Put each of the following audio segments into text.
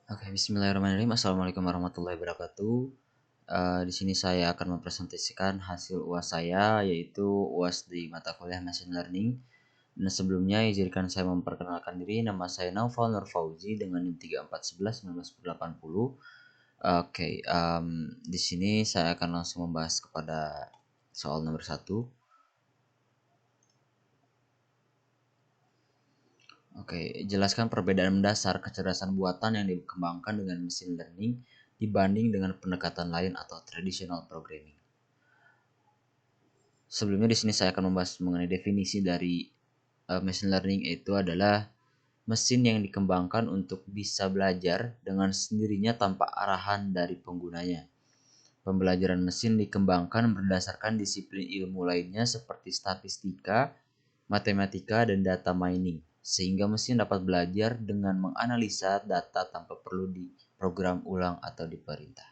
Oke, bismillahirrahmanirrahim. Assalamualaikum warahmatullahi wabarakatuh. Di sini saya akan mempresentasikan hasil UAS saya, yaitu UAS di mata kuliah Machine Learning. Dan sebelumnya izinkan saya memperkenalkan diri. Nama saya Naufal Nur Fauzi dengan NIM 3411 Oke, di sini saya akan langsung membahas kepada soal nomor 1. Oke, jelaskan perbedaan mendasar kecerdasan buatan yang dikembangkan dengan machine learning dibanding dengan pendekatan lain atau traditional programming. Sebelumnya di sini saya akan membahas mengenai definisi dari machine learning, itu adalah mesin yang dikembangkan untuk bisa belajar dengan sendirinya tanpa arahan dari penggunanya. Pembelajaran mesin dikembangkan berdasarkan disiplin ilmu lainnya seperti statistika, matematika, dan data mining, sehingga mesin dapat belajar dengan menganalisa data tanpa perlu diprogram ulang atau diperintah.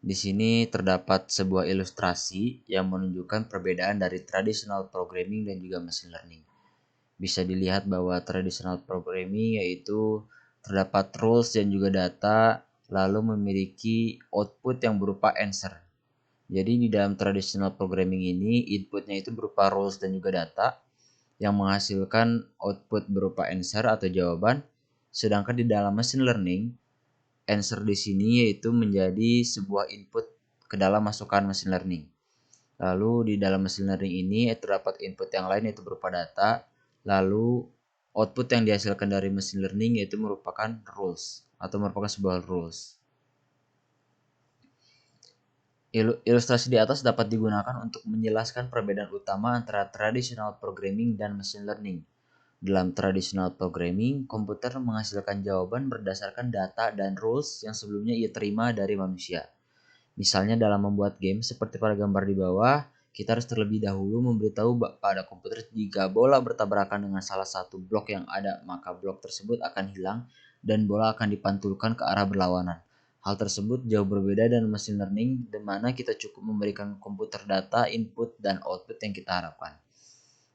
Di sini terdapat sebuah ilustrasi yang menunjukkan perbedaan dari traditional programming dan juga machine learning. Bisa dilihat bahwa traditional programming yaitu terdapat rules dan juga data, lalu memiliki output yang berupa answer. Jadi di dalam traditional programming ini inputnya itu berupa rules dan juga data yang menghasilkan output berupa answer atau jawaban. Sedangkan di dalam machine learning, answer di sini yaitu menjadi sebuah input ke dalam masukan machine learning. Lalu di dalam machine learning ini terdapat input yang lain yaitu berupa data. Lalu output yang dihasilkan dari machine learning yaitu merupakan rules atau merupakan sebuah rules. Ilustrasi di atas dapat digunakan untuk menjelaskan perbedaan utama antara traditional programming dan machine learning. Dalam traditional programming, komputer menghasilkan jawaban berdasarkan data dan rules yang sebelumnya ia terima dari manusia. Misalnya dalam membuat game seperti pada gambar di bawah, kita harus terlebih dahulu memberitahu pada komputer jika bola bertabrakan dengan salah satu blok yang ada, maka blok tersebut akan hilang dan bola akan dipantulkan ke arah berlawanan. Hal tersebut jauh berbeda dengan machine learning, di mana kita cukup memberikan komputer data, input, dan output yang kita harapkan.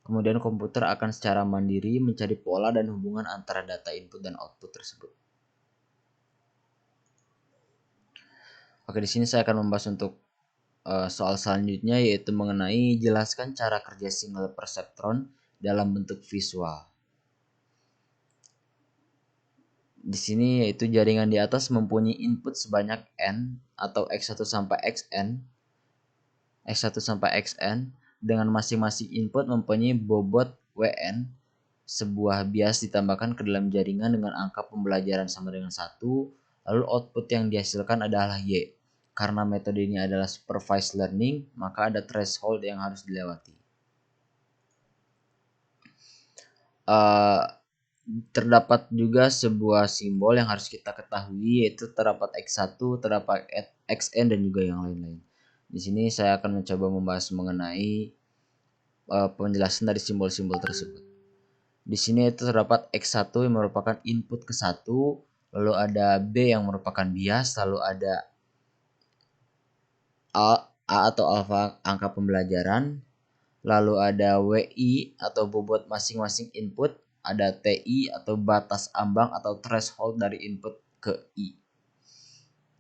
Kemudian komputer akan secara mandiri mencari pola dan hubungan antara data input dan output tersebut. Oke, di sini saya akan membahas untuk soal selanjutnya, yaitu mengenai jelaskan cara kerja signal perceptron dalam bentuk visual. Di sini yaitu jaringan di atas mempunyai input sebanyak n atau x1 sampai xn dengan masing-masing input mempunyai bobot wn. Sebuah bias ditambahkan ke dalam jaringan dengan angka pembelajaran sama dengan 1, lalu output yang dihasilkan adalah y. Karena metode ini adalah supervised learning, maka ada threshold yang harus dilewati. Terdapat juga sebuah simbol yang harus kita ketahui, yaitu terdapat x1, terdapat xn, dan juga yang lain-lain. Di sini saya akan mencoba membahas mengenai penjelasan dari simbol-simbol tersebut. Di sini itu terdapat x1 yang merupakan input ke 1, lalu ada b yang merupakan bias, lalu ada a atau alfa angka pembelajaran, lalu ada wi atau bobot masing-masing input, ada ti atau batas ambang atau threshold dari input ke i.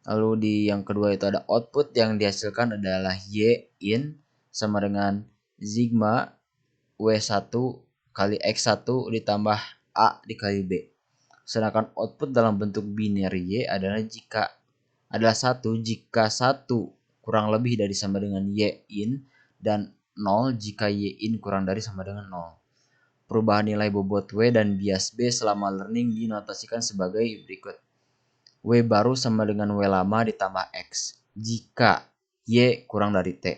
Lalu di yang kedua itu ada output yang dihasilkan adalah y in sama dengan sigma w1 kali x1 ditambah a dikali b. Sedangkan output dalam bentuk binary y adalah adalah 1 jika 1 kurang lebih dari sama dengan y in dan 0 jika y in kurang dari sama dengan 0. Perubahan nilai bobot W dan bias B selama learning dinotasikan sebagai berikut. W baru sama dengan W lama ditambah X jika Y kurang dari T.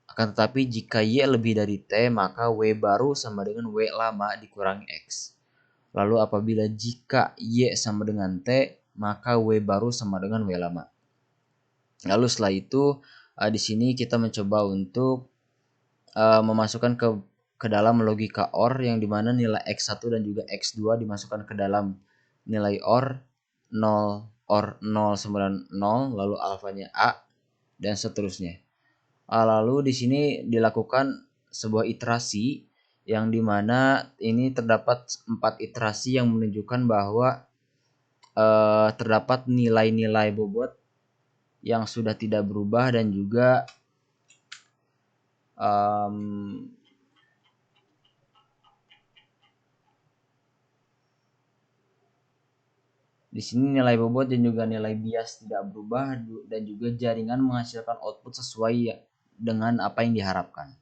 Akan tetapi jika Y lebih dari T, maka W baru sama dengan W lama dikurangi X. Lalu apabila jika Y sama dengan T, maka W baru sama dengan W lama. Lalu setelah itu di sini kita mencoba untuk memasukkan ke dalam logika OR, yang dimana nilai X1 dan juga X2 dimasukkan ke dalam nilai OR 0 OR 0 sama dengan 0, lalu alfanya A dan seterusnya. Lalu di sini dilakukan sebuah iterasi yang dimana ini terdapat 4 iterasi yang menunjukkan bahwa terdapat nilai-nilai bobot yang sudah tidak berubah dan juga di sini nilai bobot dan juga nilai bias tidak berubah dan juga jaringan menghasilkan output sesuai dengan apa yang diharapkan.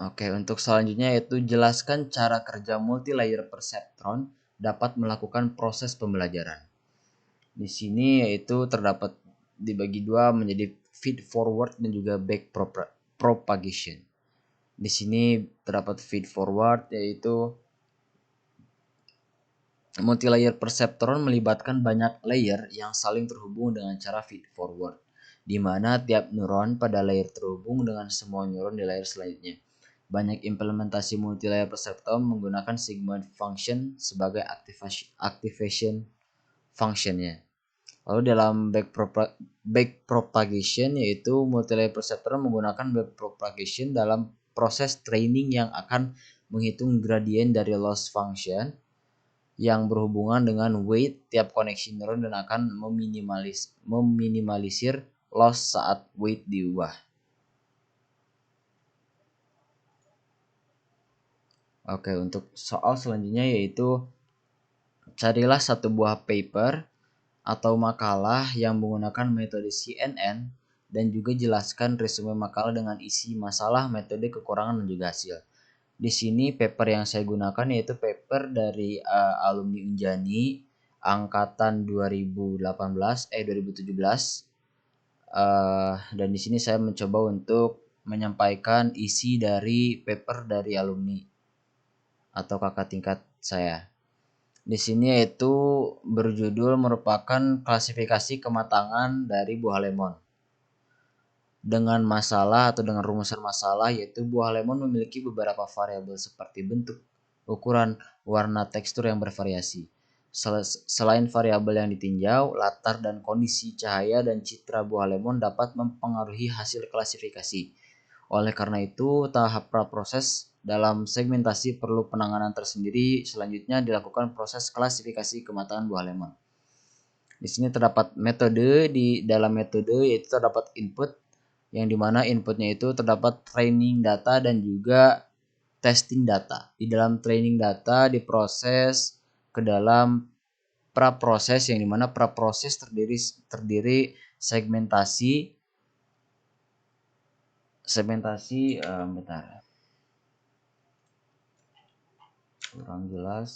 Oke, untuk selanjutnya yaitu jelaskan cara kerja multi-layer perceptron dapat melakukan proses pembelajaran. Di sini yaitu terdapat dibagi dua menjadi feed forward dan juga back propagation. Di sini terdapat feed forward yaitu multi-layer perceptron melibatkan banyak layer yang saling terhubung dengan cara feed forward, di mana tiap neuron pada layer terhubung dengan semua neuron di layer selanjutnya. Banyak implementasi multi-layer perceptron menggunakan sigmoid function sebagai activation functionnya. Lalu dalam back propagation yaitu multi-layer perceptron menggunakan back propagation dalam proses training yang akan menghitung gradien dari loss function yang berhubungan dengan weight tiap koneksi neuron dan akan meminimalisir loss saat weight diubah. Oke, untuk soal selanjutnya yaitu carilah satu buah paper atau makalah yang menggunakan metode CNN dan juga jelaskan resume makalah dengan isi masalah, metode, kekurangan, dan juga hasil. Di sini paper yang saya gunakan yaitu paper dari alumni Unjani angkatan 2017. Dan di sini saya mencoba untuk menyampaikan isi dari paper dari alumni atau kakak tingkat saya. Di sini yaitu berjudul merupakan klasifikasi kematangan dari buah lemon. Dengan masalah atau dengan rumusan masalah yaitu buah lemon memiliki beberapa variabel seperti bentuk, ukuran, warna, tekstur yang bervariasi. Selain variabel yang ditinjau, latar dan kondisi cahaya dan citra buah lemon dapat mempengaruhi hasil klasifikasi. Oleh karena itu, tahap praproses dalam segmentasi perlu penanganan tersendiri. Selanjutnya dilakukan proses klasifikasi kematangan buah lemon. Di sini terdapat metode, di dalam metode yaitu terdapat input, yang dimana inputnya itu terdapat training data dan juga testing data. Di dalam training data diproses ke dalam praproses, yang dimana praproses terdiri segmentasi bentar, kurang jelas.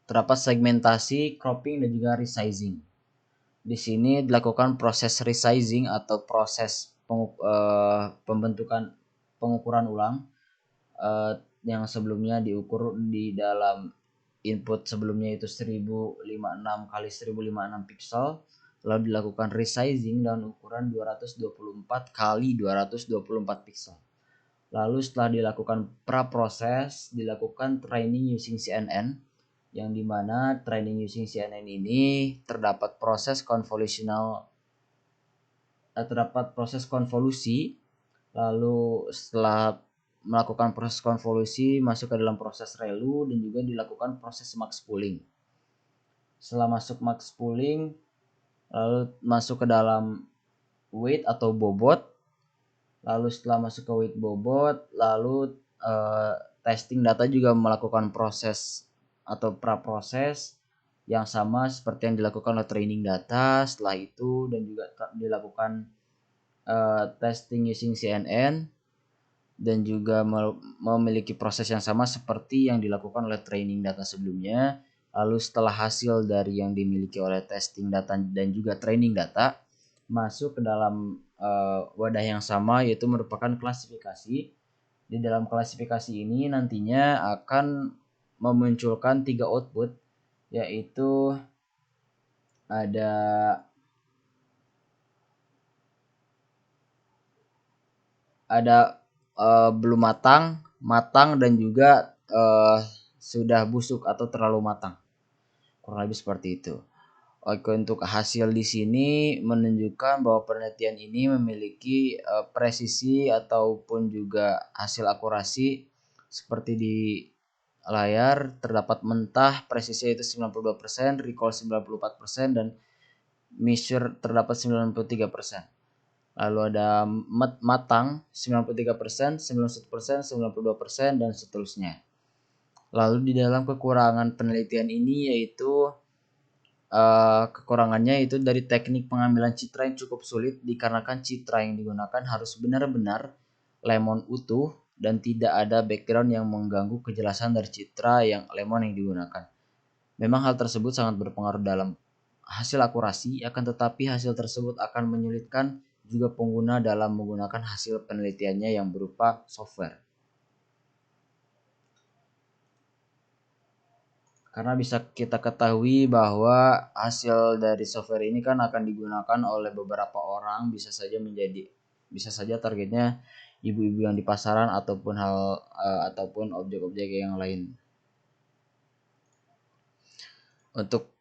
Terdapat segmentasi, cropping, dan juga resizing. Di sini dilakukan proses resizing atau proses pengukuran ulang yang sebelumnya diukur di dalam input sebelumnya itu 1056 kali 1056 pixel, lalu dilakukan resizing dengan ukuran 224 kali 224 pixel. Lalu setelah dilakukan praproses, dilakukan training using CNN, yang dimana training using CNN ini terdapat proses konvolusi. Lalu setelah melakukan proses konvolusi masuk ke dalam proses ReLU dan juga dilakukan proses max pooling. Setelah masuk max pooling, lalu masuk ke dalam weight atau bobot. Lalu setelah masuk ke weight bobot, lalu testing data juga melakukan proses atau praproses yang sama seperti yang dilakukan oleh training data. Setelah itu dan juga dilakukan testing using CNN dan juga memiliki proses yang sama seperti yang dilakukan oleh training data sebelumnya. Lalu setelah hasil dari yang dimiliki oleh testing data dan juga training data masuk ke dalam wadah yang sama, yaitu merupakan klasifikasi. Di dalam klasifikasi ini nantinya akan memunculkan 3 output, yaitu ada belum matang dan juga sudah busuk atau terlalu matang. Kurang lebih seperti itu. Oke, untuk hasil di sini menunjukkan bahwa penelitian ini memiliki presisi ataupun juga hasil akurasi seperti di layar. Terdapat mentah presisi itu 92%, recall 94%, dan measure terdapat 93%. Lalu ada matang 93%, 91%, 92%, dan seterusnya. Lalu di dalam kekurangan penelitian ini yaitu kekurangannya itu dari teknik pengambilan citra yang cukup sulit dikarenakan citra yang digunakan harus benar-benar lemon utuh dan tidak ada background yang mengganggu kejelasan dari citra yang lemon yang digunakan. Memang hal tersebut sangat berpengaruh dalam hasil akurasi, akan tetapi hasil tersebut akan menyulitkan juga pengguna dalam menggunakan hasil penelitiannya yang berupa software. Karena bisa kita ketahui bahwa hasil dari software ini kan akan digunakan oleh beberapa orang, bisa saja targetnya ibu-ibu yang di pasaran ataupun objek-objek yang lain. Untuk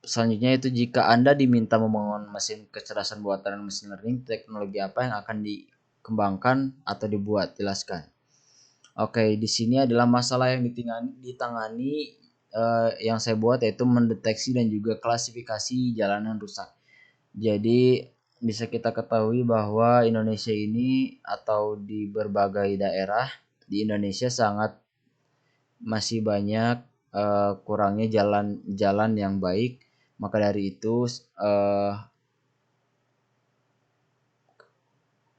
selanjutnya itu jika Anda diminta membangun mesin kecerdasan buatan dan mesin learning, teknologi apa yang akan dikembangkan atau dibuat? Jelaskan. Oke, di sini adalah masalah yang ditangani yang saya buat yaitu mendeteksi dan juga klasifikasi jalanan rusak. Jadi bisa kita ketahui bahwa Indonesia ini atau di berbagai daerah di Indonesia masih banyak kurangnya jalan yang baik. Maka dari itu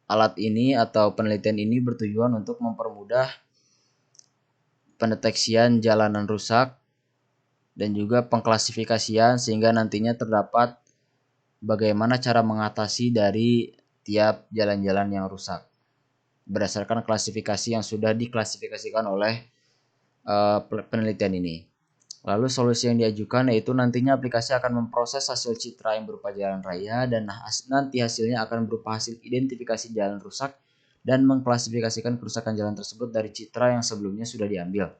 alat ini atau penelitian ini bertujuan untuk mempermudah pendeteksian jalanan rusak dan juga pengklasifikasian sehingga nantinya terdapat bagaimana cara mengatasi dari tiap jalan-jalan yang rusak berdasarkan klasifikasi yang sudah diklasifikasikan oleh penelitian ini. Lalu solusi yang diajukan yaitu nantinya aplikasi akan memproses hasil citra yang berupa jalan raya dan nanti hasilnya akan berupa hasil identifikasi jalan rusak dan mengklasifikasikan kerusakan jalan tersebut dari citra yang sebelumnya sudah diambil.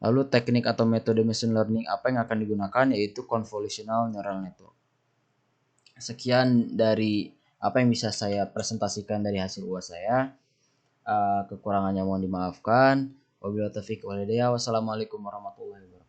Lalu teknik atau metode machine learning apa yang akan digunakan yaitu convolutional neural network. Sekian dari apa yang bisa saya presentasikan dari hasil UAS saya. Kekurangannya mohon dimaafkan. Wabillahi taufiq wal hidayah. Wassalamualaikum warahmatullahi wabarakatuh.